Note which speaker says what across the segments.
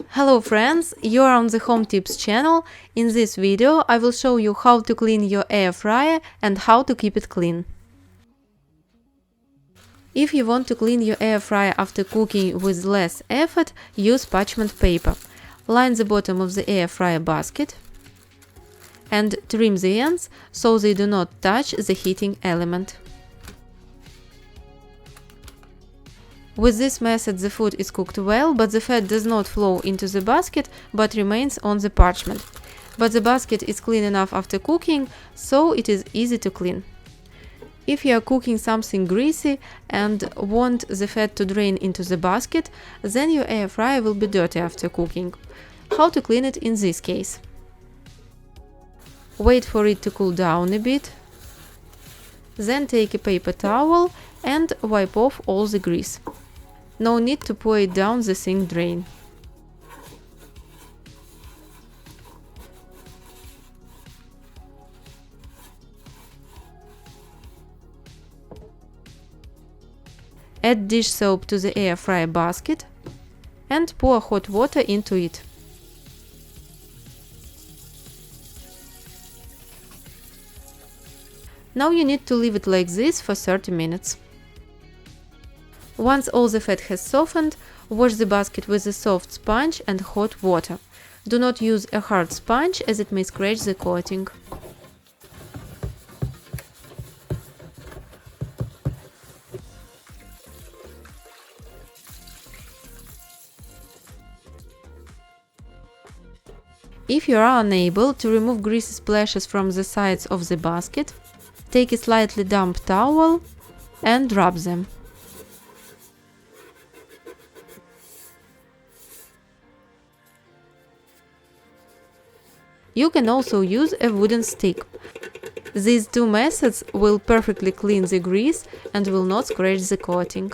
Speaker 1: Hello friends, you're on the Home Tips channel. In this video I will show you how to clean your air fryer and how to keep it clean. If you want to clean your air fryer after cooking with less effort, use parchment paper. Line the bottom of the air fryer basket and trim the ends so they do not touch the heating element. With this method the food is cooked well, but the fat does not flow into the basket but remains on the parchment. But the basket is clean enough after cooking, so it is easy to clean. If you are cooking something greasy and want the fat to drain into the basket, then your air fryer will be dirty after cooking. How to clean it in this case? Wait for it to cool down a bit. Then take a paper towel and wipe off all the grease. No need to pour it down the sink drain. Add dish soap to the air fryer basket and pour hot water into it. Now you need to leave it like this for 30 minutes. Once all the fat has softened, wash the basket with a soft sponge and hot water. Do not use a hard sponge as it may scratch the coating. If you are unable to remove greasy splashes from the sides of the basket, take a slightly damp towel and rub them. You can also use a wooden stick. These two methods will perfectly clean the grease and will not scratch the coating.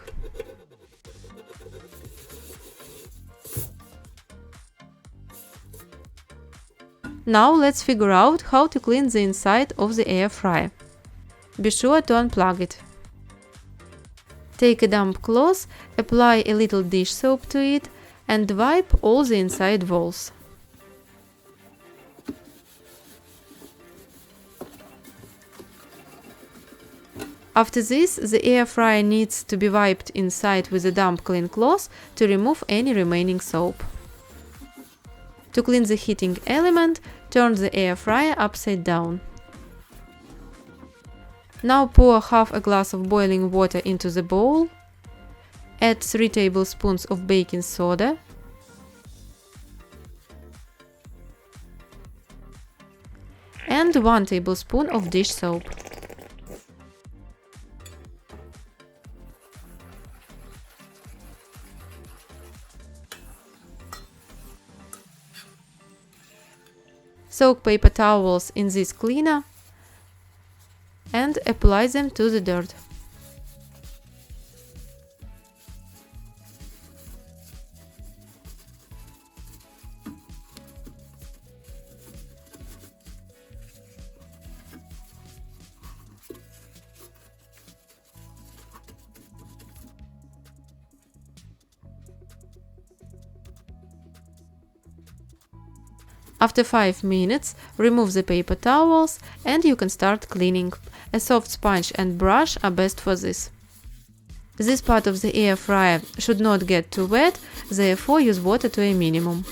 Speaker 1: Now let's figure out how to clean the inside of the air fryer. Be sure to unplug it. Take a damp cloth, apply a little dish soap to it and wipe all the inside walls. After this, the air fryer needs to be wiped inside with a damp clean cloth to remove any remaining soap. To clean the heating element, turn the air fryer upside down. Now pour half a glass of boiling water into the bowl. Add 3 tablespoons of baking soda. And 1 tablespoon of dish soap. Soak paper towels in this cleaner and apply them to the dirt. After 5 minutes, remove the paper towels and you can start cleaning. A soft sponge and brush are best for this. This part of the air fryer should not get too wet, therefore use water to a minimum.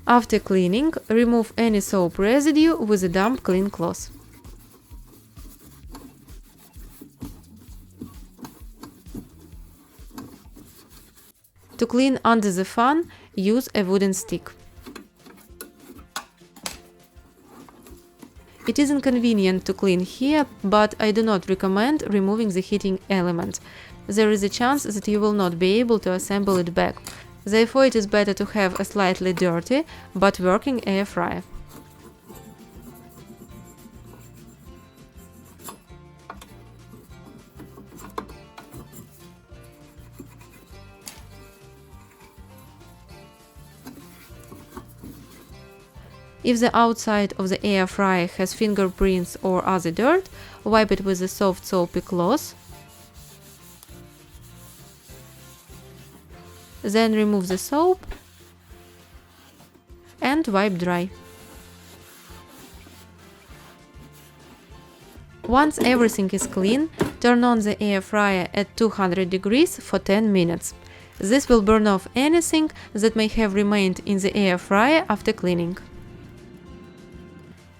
Speaker 1: After cleaning, remove any soap residue with a damp clean cloth. To clean under the fan, use a wooden stick. It is inconvenient to clean here, but I do not recommend removing the heating element. There is a chance that you will not be able to assemble it back. Therefore, it is better to have a slightly dirty but working air fryer. If the outside of the air fryer has fingerprints or other dirt, wipe it with a soft soapy cloth. Then remove the soap and wipe dry. Once everything is clean, turn on the air fryer at 200 degrees for 10 minutes. This will burn off anything that may have remained in the air fryer after cleaning.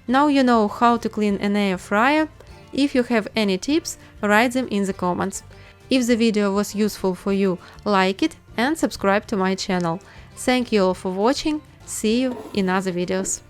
Speaker 1: Now you know how to clean an air fryer. If you have any tips, write them in the comments. If the video was useful for you, like it and subscribe to my channel. Thank you all for watching. See you in other videos.